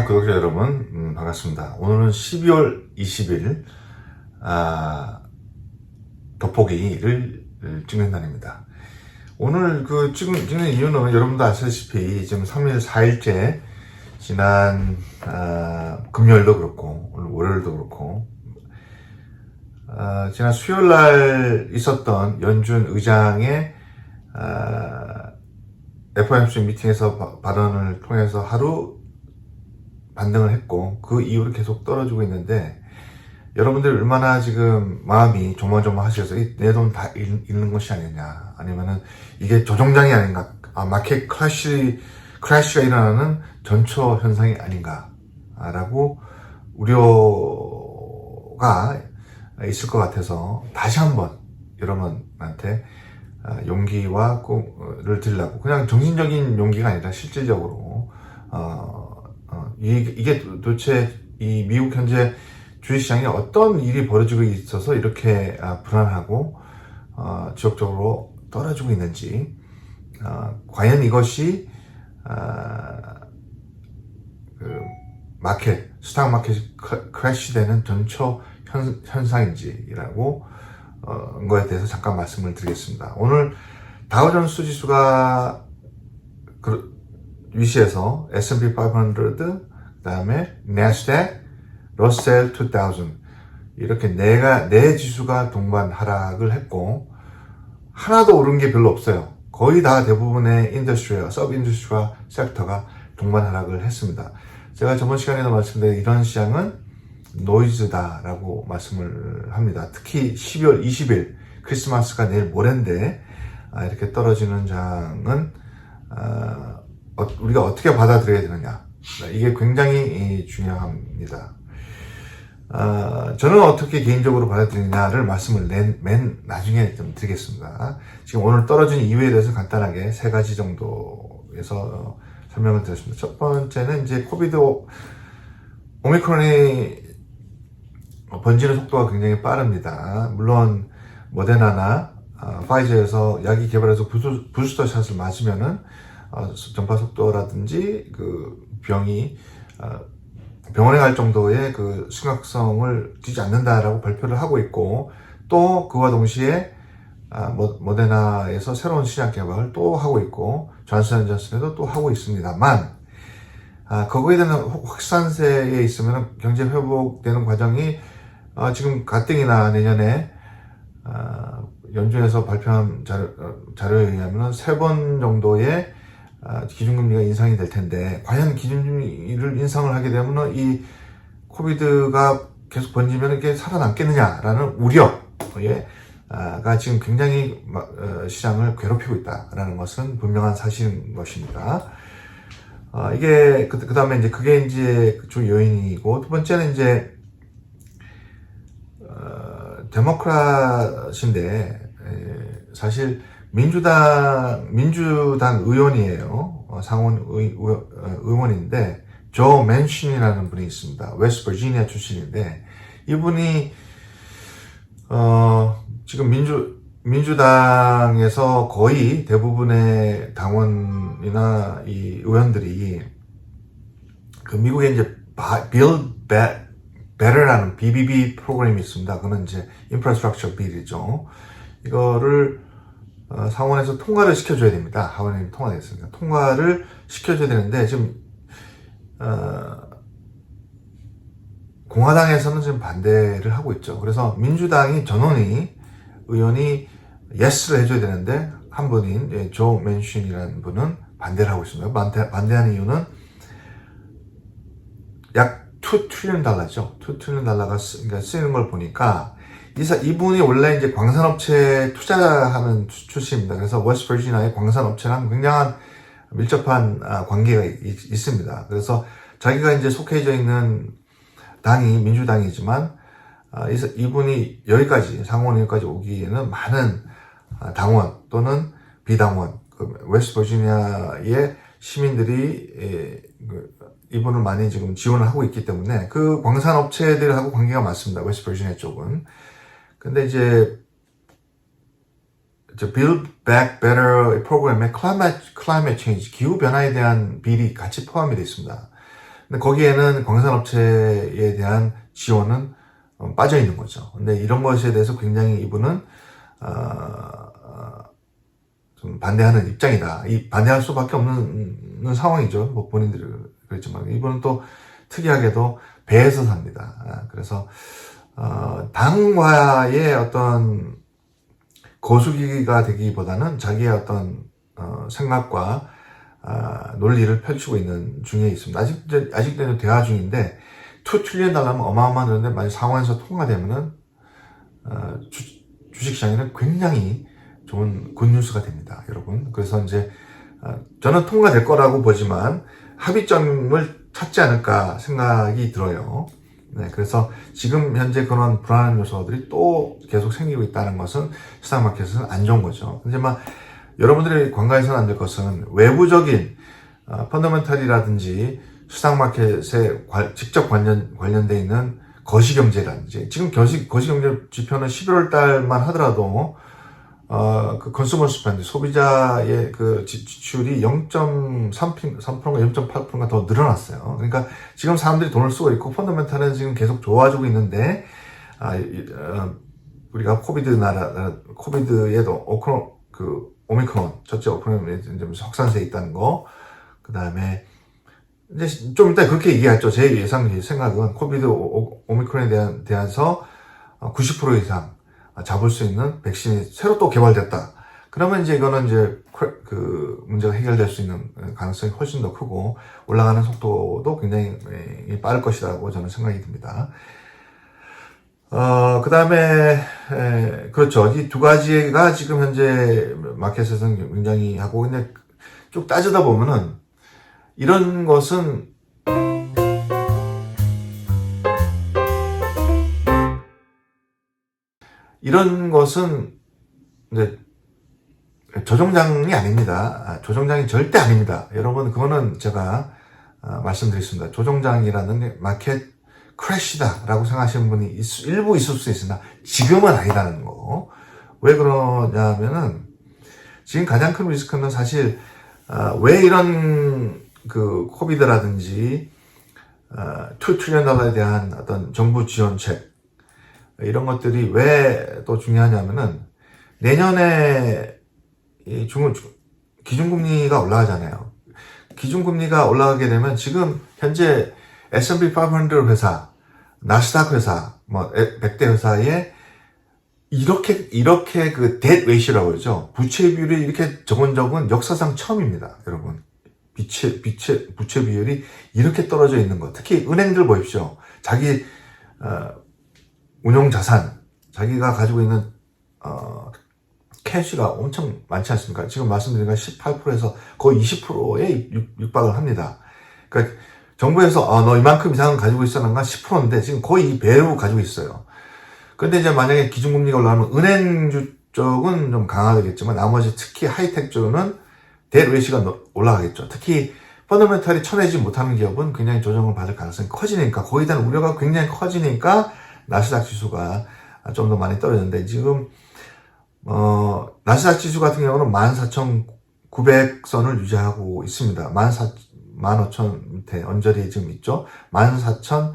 구독자 여러분, 반갑습니다. 오늘은 12월 20일, 돋보기를 찍는 날입니다. 오늘 찍는 이유는 여러분도 아시다시피 지금 3일, 4일째, 지난, 금요일도 그렇고, 오늘 월요일도 그렇고, 지난 수요일 날 있었던 연준 의장의, FOMC 미팅에서 발언을 통해서 하루 반등을 했고 그 이후로 계속 떨어지고 있는데 여러분들 얼마나 지금 마음이 조마조마하셔서 내 돈 다 잃는 것이 아니냐, 아니면은 이게 조정장이 아닌가, 마켓 크래시가 일어나는 전초 현상이 아닌가 라고 우려가 있을 것 같아서 다시 한번 여러분한테 용기와 꿈을 드리려고, 그냥 정신적인 용기가 아니라 실질적으로 이게 도대체 이 미국 현재 주식시장에 어떤 일이 벌어지고 있어서 이렇게 불안하고 지속적으로 떨어지고 있는지, 과연 이것이 스탁 마켓이 크래시되는 전초 현상인지라고 거에 대해서 잠깐 말씀을 드리겠습니다. 오늘 다우존스 지수가 위시에서 S&P 500, 그 다음에 나스닥, 러셀 2000 이렇게 네 지수가 동반 하락을 했고 하나도 오른 게 별로 없어요. 거의 다 대부분의 인더스트리와 서브 인더스트리와 섹터가 동반 하락을 했습니다. 제가 저번 시간에도 말씀드린 이런 시장은 노이즈다라고 말씀을 합니다. 특히 12월 20일 크리스마스가 내일 모레인데 이렇게 떨어지는 장은 우리가 어떻게 받아들여야 되느냐, 이게 굉장히 중요합니다. 저는 어떻게 개인적으로 받아들이냐를 말씀을 맨 나중에 좀 드리겠습니다. 지금 오늘 떨어진 이유에 대해서 간단하게 세 가지 정도에서 설명을 드렸습니다. 첫 번째는 이제 오미크론이 번지는 속도가 굉장히 빠릅니다. 물론 모데나나 파이저에서 약이 개발해서 부스터 샷을 맞으면은 전파 속도라든지 그 병이 병원에 갈 정도의 그 심각성을 띠지 않는다라고 발표를 하고 있고, 또 그와 동시에 모데나에서 새로운 시약 개발을 또 하고 있고 존슨앤존슨에도 또 하고 있습니다만, 거기에 대한 확산세에 있으면 경제 회복되는 과정이 지금 가뜩이나 내년에 연준에서 발표한 자료에 의하면 3번 정도의 기준금리가 인상이 될 텐데, 과연 기준금리를 인상을 하게 되면 이 코비드가 계속 번지면 이게 살아남겠느냐라는 우려가 지금 굉장히 시장을 괴롭히고 있다라는 것은 분명한 사실인 것입니다. 이게 그 다음에 이제 그게 이제 주 요인이고, 두 번째는 이제 데모크рат인데 사실 민주당 의원이에요. 상원 의원인데 조 맨신이라는 분이 있습니다. 웨스트 버지니아 출신인데 이분이 지금 민주당에서 거의 대부분의 당원이나 이 의원들이 그 미국에 이제 Build Better라는 BBB 프로그램이 있습니다. 그건 이제 인프라스트럭처 빌이죠. 이거를 상원에서 통과를 시켜줘야 됩니다. 하원이 통과됐습니다. 통과를 시켜줘야 되는데 지금 공화당에서는 지금 반대를 하고 있죠. 그래서 민주당이 의원이 예스를 해줘야 되는데 한 분인 조 맨신이라는 분은 반대를 하고 있습니다. 반대하는 이유는 약 $2 트릴리언죠. $2 트릴리언가 쓰이는 걸 보니까 이분이 원래 이제 광산업체에 투자하는 출신입니다. 그래서 웨스트 버지니아의 광산업체랑 굉장한 밀접한 관계가 있습니다. 그래서 자기가 이제 속해져 있는 당이 민주당이지만 이분이 여기까지 상원의까지 오기에는 많은 당원 또는 비당원, 웨스트 버지니아의 시민들이 이분을 많이 지금 지원을 하고 있기 때문에 그 광산업체들하고 관계가 많습니다. 웨스트 버지니아 쪽은. 근데 이제 Build Back Better 프로그램에 Climate Change, 기후변화에 대한 비리 같이 포함이 되어 있습니다. 근데 거기에는 광산업체에 대한 지원은 빠져 있는 거죠. 근데 이런 것에 대해서 굉장히 이분은 좀 반대하는 입장이다. 이 반대할 수밖에 없는 상황이죠. 뭐 본인들이 그랬지만 이분은 또 특이하게도 배에서 삽니다. 그래서 당과의 어떤 거수기가 되기보다는 자기의 어떤 생각과 논리를 펼치고 있는 중에 있습니다. 아직도 대화 중인데 2 트릴리언 달러면 어마어마한 돈인데 만약 상원에서 통과되면은 주식시장에는 굉장히 좋은 굿뉴스가 됩니다, 여러분. 그래서 이제 저는 통과될 거라고 보지만 합의점을 찾지 않을까 생각이 들어요. 네, 그래서 지금 현재 그런 불안한 요소들이 또 계속 생기고 있다는 것은 시장 마켓은 안 좋은 거죠. 근데 여러분들이 관가해서는 안 될 것은 외부적인 펀더멘탈이라든지 시장 마켓에 직접 관련돼 있는 거시경제라든지 지금 거시경제 지표는 11월 달만 하더라도 그 컨슈머 스펜드 소비자의 그 지출이 0.3%인가 0.8%인가 더 늘어났어요. 그러니까 지금 사람들이 돈을 쓰고 있고 펀더멘탈은 지금 계속 좋아지고 있는데 우리가 코비드에도 오미크론 첫째 오미크론에 확산세에 있다는 거, 그 다음에 이제 좀 이따 그렇게 얘기하죠. 제 생각은 코비드 오미크론에 대해서 90% 이상 잡을 수 있는 백신이 새로 또 개발됐다. 그러면 이제 이거는 이제 그 문제가 해결될 수 있는 가능성이 훨씬 더 크고 올라가는 속도도 굉장히 빠를 것이라고 저는 생각이 듭니다. 그 다음에, 그렇죠. 이 두 가지가 지금 현재 마켓에서는 굉장히 하고, 근데 쭉 따지다 보면은, 이런 것은, 이제, 조정장이 아닙니다. 조정장이 절대 아닙니다. 여러분, 그거는 제가, 말씀드리겠습니다. 조정장이라는 게 마켓 크래시다 라고 생각하시는 분이 일부 있을 수 있으나 지금은 아니다는 거. 왜 그러냐면은 지금 가장 큰 리스크는 사실 왜 이런 그 코비드라든지 2 트릴리언 달러에 대한 어떤 정부 지원책 이런 것들이 왜 또 중요하냐면은 내년에 이 기준금리가 올라가잖아요. 기준금리가 올라가게 되면 지금 현재 S&P 500 회사, 나스닥 회사, 100대 회사에 이렇게 그 debt ratio라고 그러죠. 부채 비율이 이렇게 적은 적은 역사상 처음입니다, 여러분. 부채 비율이 이렇게 떨어져 있는 것. 특히 은행들 보십시오. 자기, 운용 자산, 자기가 가지고 있는, 캐시가 엄청 많지 않습니까? 지금 말씀드린 건 18%에서 거의 20%에 육박을 합니다. 그러니까 정부에서 너 이만큼 이상은 가지고 있었는가 10%인데 지금 거의 배로 가지고 있어요. 그런데 이제 만약에 기준금리가 올라가면 은행주 쪽은 좀 강화되겠지만 나머지 특히 하이텍 쪽은 데트 레이시가 올라가겠죠. 특히 펀더멘탈이 쳐내지 못하는 기업은 굉장히 조정을 받을 가능성이 커지니까 거기에 대한 우려가 굉장히 커지니까 나스닥 지수가 좀 더 많이 떨어졌는데 지금 나스닥 지수 같은 경우는 14,900선을 유지하고 있습니다. 15,000 밑에 언저리 지금 있죠. 14,000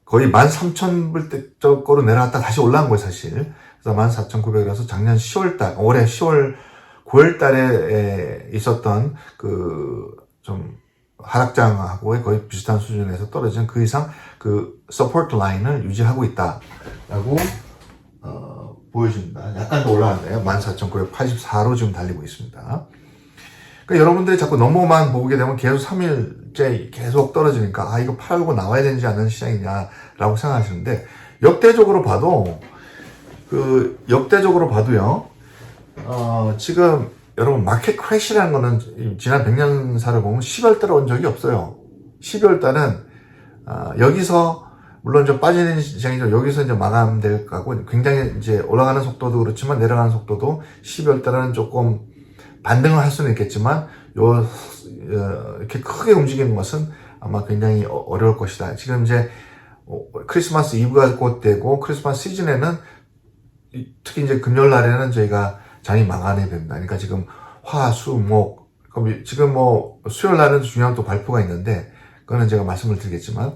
거의 13,000불대 쪽으로 내려갔다 다시 올라간 거예요, 사실. 그래서 14,900이라서 작년 10월달, 올해 10월, 9월달에 있었던 좀 하락장하고의 거의 비슷한 수준에서 떨어지는 그 이상 그 서포트 라인을 유지하고 있다라고 보여집니다. 약간 더 올라갔네요. 14,984로 지금 달리고 있습니다. 그러니까 여러분들이 자꾸 넘어만 보게 되면 계속 3일째 계속 떨어지니까 이거 팔고 나와야 되지 않는 시장이냐라고 생각하시는데 역대적으로 봐도요. 지금 여러분 마켓 크래시라는 거는 지난 100년사를 보면 10월 달에 온 적이 없어요. 12월 달은 여기서 물론 좀 빠지는 시장이죠. 여기서 이제 마감될 거고 굉장히 이제 올라가는 속도도 그렇지만 내려가는 속도도 12월 달에는 조금 반등을 할 수는 있겠지만 이렇게 크게 움직이는 것은 아마 굉장히 어려울 것이다. 지금 이제 크리스마스 이브가 곧 되고 크리스마스 시즌에는 특히 이제 금요일 날에는 저희가 장이 망하게 된다. 그러니까 지금 화, 수, 목 그럼 지금 뭐 수요일 날은 중요한 또 발표가 있는데 그거는 제가 말씀을 드리겠지만,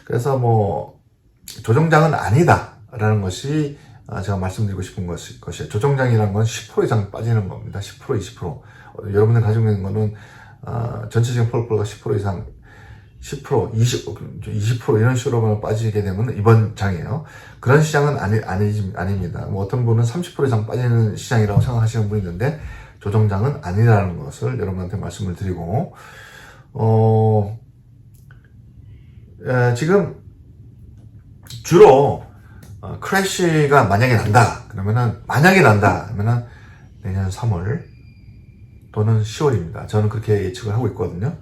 그래서 뭐 조정장은 아니다라는 것이 제가 말씀드리고 싶은 것이에요. 조정장이라는 건 10% 이상 빠지는 겁니다. 10%, 20%. 여러분들 가지고 있는 거는 전체적인 폴폴가 10% 이상, 10%, 20% 이런 식으로만 빠지게 되면 이번 장이에요. 그런 시장은 아닙니다. 뭐 어떤 분은 30% 이상 빠지는 시장이라고 생각하시는 분이 있는데 조정장은 아니라는 것을 여러분한테 말씀을 드리고, 지금 주로 크래시가 만약에 난다 그러면은 내년 3월 또는 10월입니다. 저는 그렇게 예측을 하고 있거든요.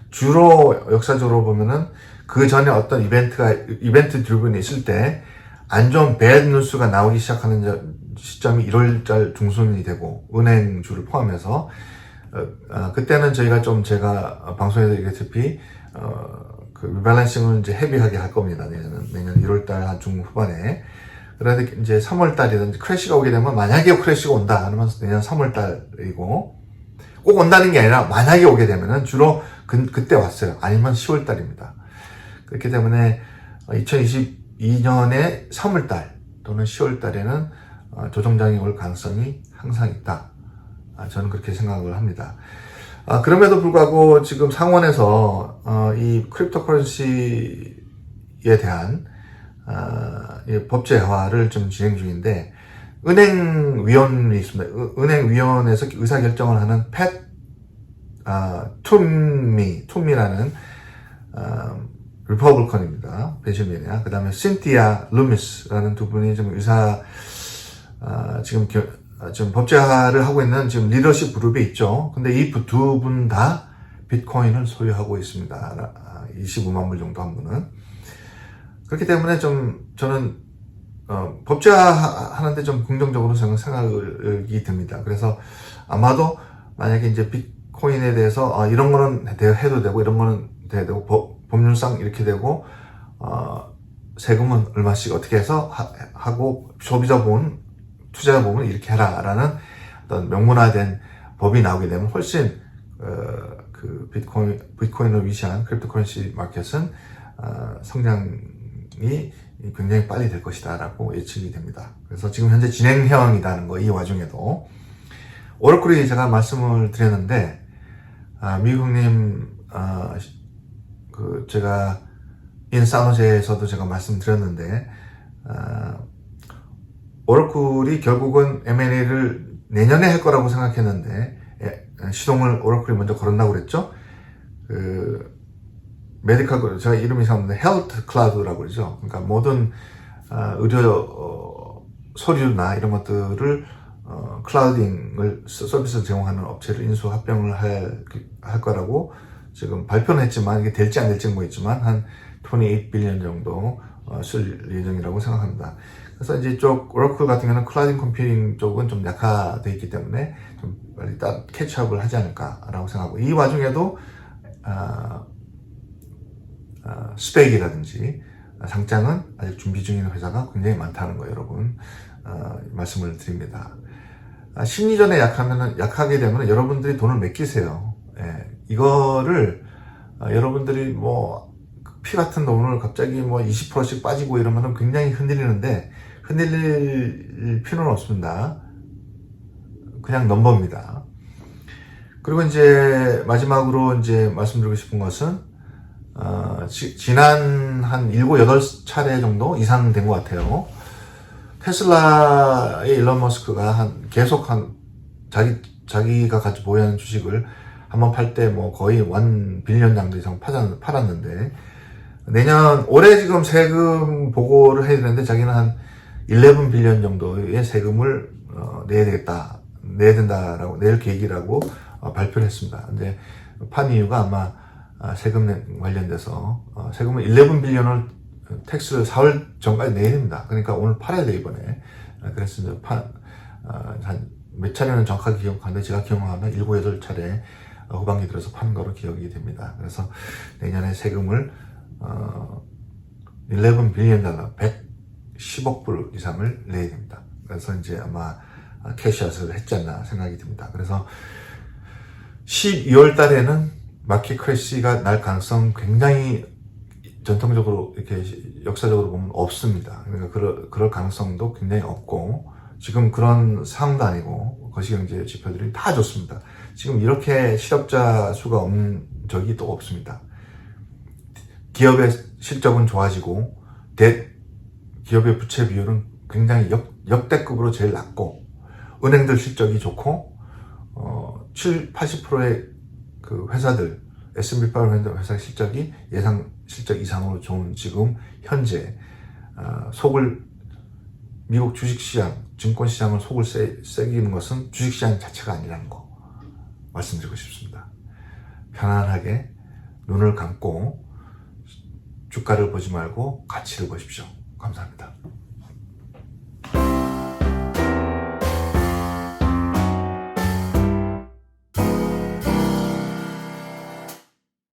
주로 역사적으로 보면은 그 전에 어떤 이벤트 드리븐이 있을 때 안 좋은 배드 뉴스가 나오기 시작하는 시점이 1월달 중순이 되고, 은행주를 포함해서 그때는 저희가 제가 방송에서 얘기했다시피 그 리밸런싱을 이제 헤비하게 할 겁니다. 내년 1월달 한 중후반에. 그런데 이제 3월달이든지 크래시가 오게 되면, 만약에 크래시가 온다 하면 내년 3월달이고, 꼭 온다는 게 아니라 만약에 오게 되면은 주로 그때 왔어요. 아니면 10월달입니다. 그렇기 때문에 2022년의 3월달 또는 10월달에는 조정장이 올 가능성이 항상 있다. 저는 그렇게 생각을 합니다. 그럼에도 불구하고 지금 상원에서 이 크립토커런시에 대한 법제화를 좀 진행 중인데, 은행위원이 있습니다. 은행위원회에서 의사결정을 하는 툼미라는 리퍼블컨입니다. 펜실베니아. 그 다음에 신티아 루미스라는 두 분이 좀 지금 법제화를 하고 있는 지금 리더십 그룹에 있죠. 근데 이 두 분 다 비트코인을 소유하고 있습니다. 25만 불 정도 한 분은. 그렇기 때문에 저는 법제화하는데 좀 긍정적으로 저는 생각이 듭니다. 그래서 아마도 만약에 이제 비트코인에 대해서 이런 거는 해도 되고 이런 거는 돼야 되고 법률상 이렇게 되고 세금은 얼마씩 어떻게 해서 하고 소비자 보험, 투자자 보험은 이렇게 해라라는 어떤 명문화된 법이 나오게 되면 훨씬 그 비트코인을 위시한 크립토커런시 마켓은 성장이 굉장히 빨리 될 것이다 라고 예측이 됩니다. 그래서 지금 현재 진행형이라는 거, 이 와중에도 오라클이 제가 말씀을 드렸는데, 미국 형님 제가 인사노제에서도 제가 말씀드렸는데, 오라클이 결국은 M&A를 내년에 할 거라고 생각했는데, 시동을 오라클이 먼저 걸었다고 그랬죠. 메디컬, 제가 이름이 이상한데 헬트 클라우드라고 그러죠. 그러니까 모든 의료 서류나 이런 것들을 클라우딩을 서비스를 제공하는 업체를 인수 합병을 할 거라고 지금 발표는 했지만, 이게 될지 안 될지는 모르겠지만 한 28빌리언 정도 쓸 예정이라고 생각합니다. 그래서 이제 이쪽 오라클 같은 경우는 클라우딩 컴퓨팅 쪽은 좀 약화되어 있기 때문에 좀 빨리 캐치업을 하지 않을까라고 생각하고, 이 와중에도 스펙이라든지 상장은 아직 준비 중인 회사가 굉장히 많다는 거 여러분 말씀을 드립니다. 심리전에 약하게 되면 여러분들이 돈을 맡기세요. 이거를 여러분들이 뭐 피 같은 돈을 갑자기 뭐 20%씩 빠지고 이러면 굉장히 흔들리는데, 흔들릴 필요는 없습니다. 그냥 넘버입니다. 그리고 이제 마지막으로 이제 말씀드리고 싶은 것은 지난 한 7, 8차례 정도 이상 된 것 같아요. 테슬라의 일론 머스크가 계속 자기가 같이 보유하는 주식을 한번 팔 때 뭐 거의 1빌리언 정도 이상 팔았는데, 올해 지금 세금 보고를 해야 되는데 자기는 한 11빌리언 정도의 세금을 내야 된다라고, 낼 계획이라고 발표를 했습니다. 근데 판 이유가 아마 세금 관련돼서 세금을 11빌리언을 텍스를 4월 전까지 내야 됩니다. 그러니까 오늘 팔아야 돼 이번에. 그래서 이제 한 몇 차례는 정확하게 기억하는데, 제가 기억하면 7, 8차례 후반기 들어서 판 거로 기억이 됩니다. 그래서 내년에 세금을 11빌리언 달러, 110억 불 이상을 내야 됩니다. 그래서 이제 아마 캐시아웃을 했지 않나 생각이 듭니다. 그래서 12월 달에는 마켓 크래시가 날 가능성 굉장히 전통적으로 이렇게 역사적으로 보면 없습니다. 그러니까 그럴 가능성도 굉장히 없고 지금 그런 상황도 아니고 거시경제 지표들이 다 좋습니다. 지금 이렇게 실업자 수가 없는 적이 또 없습니다. 기업의 실적은 좋아지고 기업의 부채 비율은 굉장히 역대급으로 제일 낮고 은행들 실적이 좋고 80%의 그 회사들 S&P 500 회사 실적이 예상 실적 이상으로 좋은 지금 현재 미국 주식시장, 증권시장을 속을 새기는 것은 주식시장 자체가 아니라는 거 말씀드리고 싶습니다. 편안하게 눈을 감고 주가를 보지 말고 가치를 보십시오. 감사합니다.